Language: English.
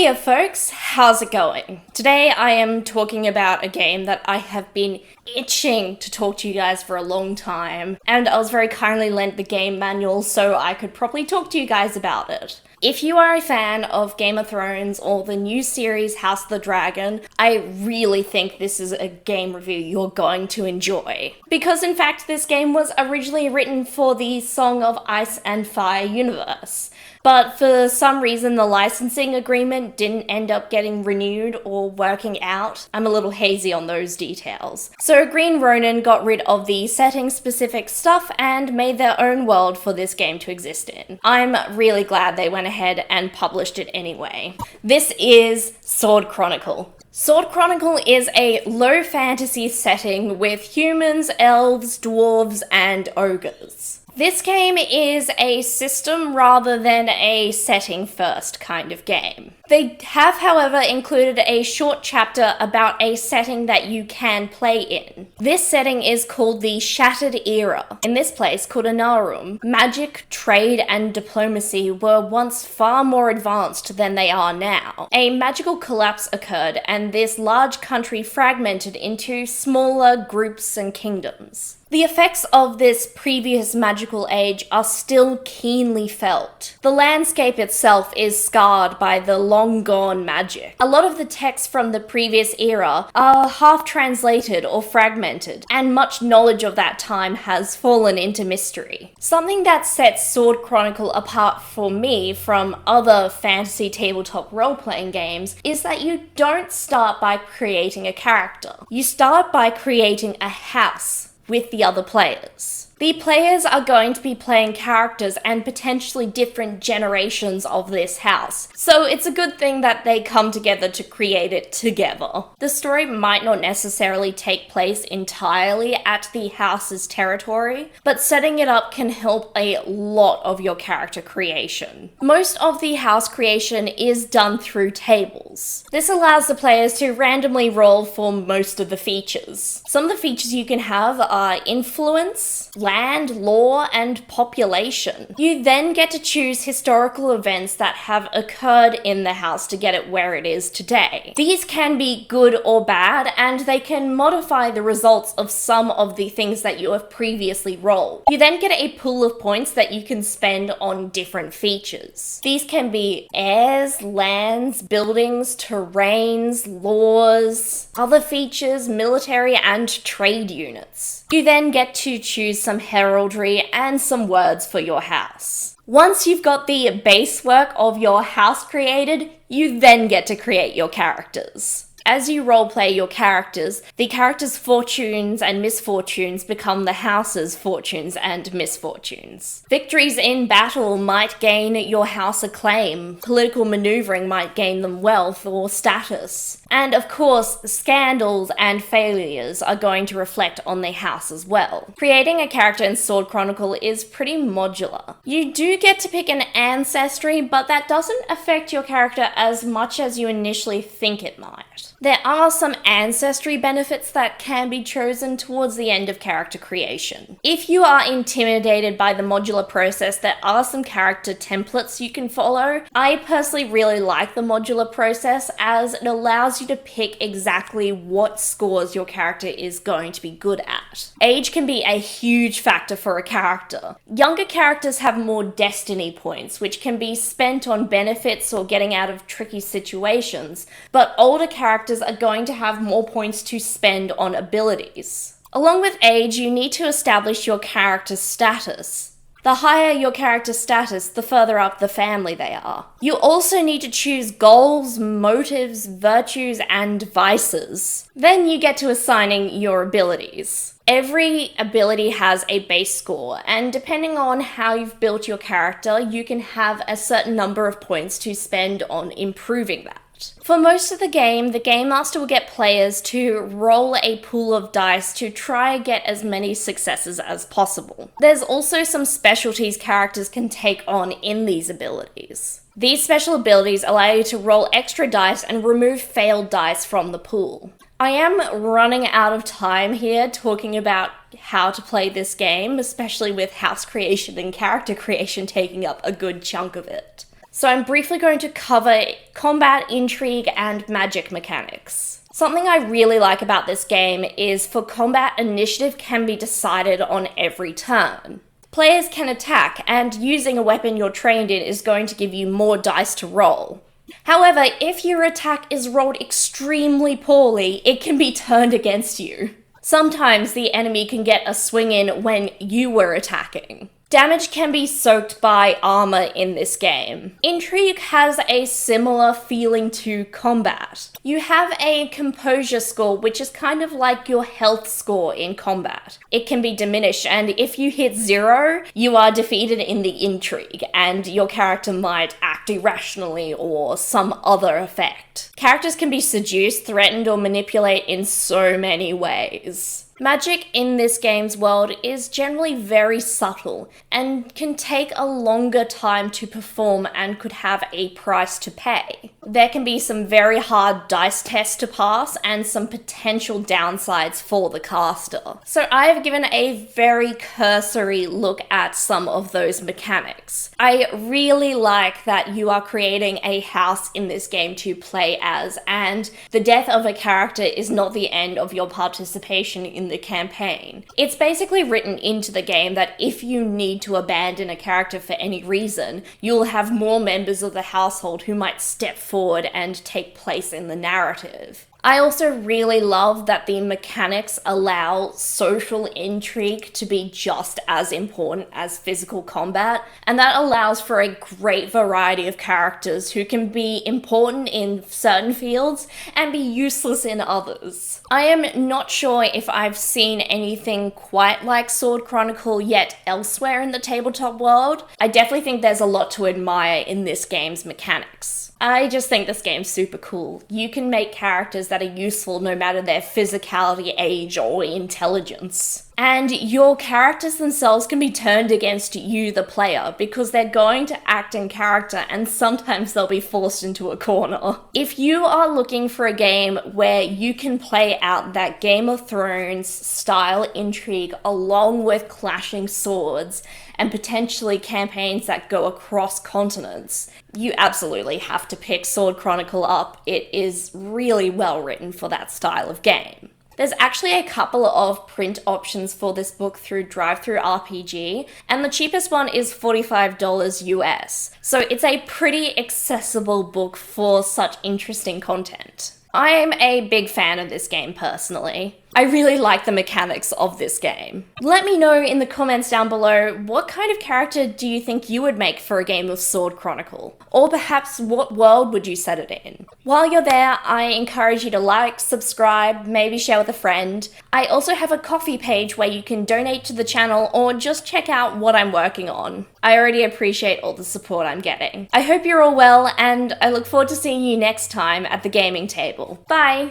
Hiya folks, how's it going? Today I am talking about a game that I have been itching to talk to you guys for a long time, and I was very kindly lent the game manual so I could properly talk to you guys about it. If you are a fan of Game of Thrones or the new series House of the Dragon, I really think this is a game review you're going to enjoy. Because in fact this game was originally written for the Song of Ice and Fire universe. But for some reason the licensing agreement didn't end up getting renewed or working out. I'm a little hazy on those details. So Green Ronin got rid of the setting-specific stuff and made their own world for this game to exist in. I'm really glad they went ahead and published it anyway. This is Sword Chronicle. Sword Chronicle is a low fantasy setting with humans, elves, dwarves, and ogres. This game is a system rather than a setting first kind of game. They have, however, included a short chapter about a setting that you can play in. This setting is called the Shattered Era. In this place, called Anarum, magic, trade, and diplomacy were once far more advanced than they are now. A magical collapse occurred, and this large country fragmented into smaller groups and kingdoms. The effects of this previous magical age are still keenly felt. The landscape itself is scarred by the long-gone magic. A lot of the texts from the previous era are half-translated or fragmented, and much knowledge of that time has fallen into mystery. Something that sets Sword Chronicle apart for me from other fantasy tabletop role-playing games is that you don't start by creating a character. You start by creating a house with the other players. The players are going to be playing characters and potentially different generations of this house, so it's a good thing that they come together to create it together. The story might not necessarily take place entirely at the house's territory, but setting it up can help a lot of your character creation. Most of the house creation is done through tables. This allows the players to randomly roll for most of the features. Some of the features you can have are influence, land, law, and population. You then get to choose historical events that have occurred in the house to get it where it is today. These can be good or bad, and they can modify the results of some of the things that you have previously rolled. You then get a pool of points that you can spend on different features. These can be heirs, lands, buildings, terrains, laws, other features, military, and trade units. You then get to choose some heraldry and some words for your house. Once you've got the base work of your house created, you then get to create your characters. As you roleplay your characters, the characters' fortunes and misfortunes become the house's fortunes and misfortunes. Victories in battle might gain your house acclaim, political maneuvering might gain them wealth or status, and of course, scandals and failures are going to reflect on the house as well. Creating a character in Sword Chronicle is pretty modular. You do get to pick an ancestry, but that doesn't affect your character as much as you initially think it might. There are some ancestry benefits that can be chosen towards the end of character creation. If you are intimidated by the modular process, there are some character templates you can follow. I personally really like the modular process as it allows you to pick exactly what scores your character is going to be good at. Age can be a huge factor for a character. Younger characters have more destiny points, which can be spent on benefits or getting out of tricky situations, but older characters are going to have more points to spend on abilities. Along with age, you need to establish your character's status. The higher your character's status, the further up the family they are. You also need to choose goals, motives, virtues, and vices. Then you get to assigning your abilities. Every ability has a base score, and depending on how you've built your character, you can have a certain number of points to spend on improving that. For most of the Game Master will get players to roll a pool of dice to try and get as many successes as possible. There's also some specialties characters can take on in these abilities. These special abilities allow you to roll extra dice and remove failed dice from the pool. I am running out of time here talking about how to play this game, especially with house creation and character creation taking up a good chunk of it. So I'm briefly going to cover combat, intrigue, and magic mechanics. Something I really like about this game is for combat, initiative can be decided on every turn. Players can attack, and using a weapon you're trained in is going to give you more dice to roll. However, if your attack is rolled extremely poorly, it can be turned against you. Sometimes the enemy can get a swing in when you were attacking. Damage can be soaked by armor in this game. Intrigue has a similar feeling to combat. You have a composure score, which is kind of like your health score in combat. It can be diminished, and if you hit 0, you are defeated in the intrigue, and your character might act irrationally or some other effect. Characters can be seduced, threatened, or manipulated in so many ways. Magic in this game's world is generally very subtle and can take a longer time to perform and could have a price to pay. There can be some very hard dice tests to pass and some potential downsides for the caster. So I have given a very cursory look at some of those mechanics. I really like that you are creating a house in this game to play as, and the death of a character is not the end of your participation in the campaign. It's basically written into the game that if you need to abandon a character for any reason, you'll have more members of the household who might step forward and take place in the narrative. I also really love that the mechanics allow social intrigue to be just as important as physical combat, and that allows for a great variety of characters who can be important in certain fields and be useless in others. I am not sure if I've seen anything quite like Sword Chronicle yet elsewhere in the tabletop world. I definitely think there's a lot to admire in this game's mechanics. I just think this game's super cool. You can make characters that are useful no matter their physicality, age, or intelligence. And your characters themselves can be turned against you, the player, because they're going to act in character and sometimes they'll be forced into a corner. If you are looking for a game where you can play out that Game of Thrones style intrigue along with clashing swords and potentially campaigns that go across continents, you absolutely have to pick Sword Chronicle up. It is really well written for that style of game. There's actually a couple of print options for this book through DriveThruRPG, and the cheapest one is $45 US. So it's a pretty accessible book for such interesting content. I'm a big fan of this game personally. I really like the mechanics of this game. Let me know in the comments down below, what kind of character do you think you would make for a game of Sword Chronicle? Or perhaps what world would you set it in? While you're there, I encourage you to like, subscribe, maybe share with a friend. I also have a Ko-fi page where you can donate to the channel or just check out what I'm working on. I already appreciate all the support I'm getting. I hope you're all well, and I look forward to seeing you next time at the gaming table. Bye!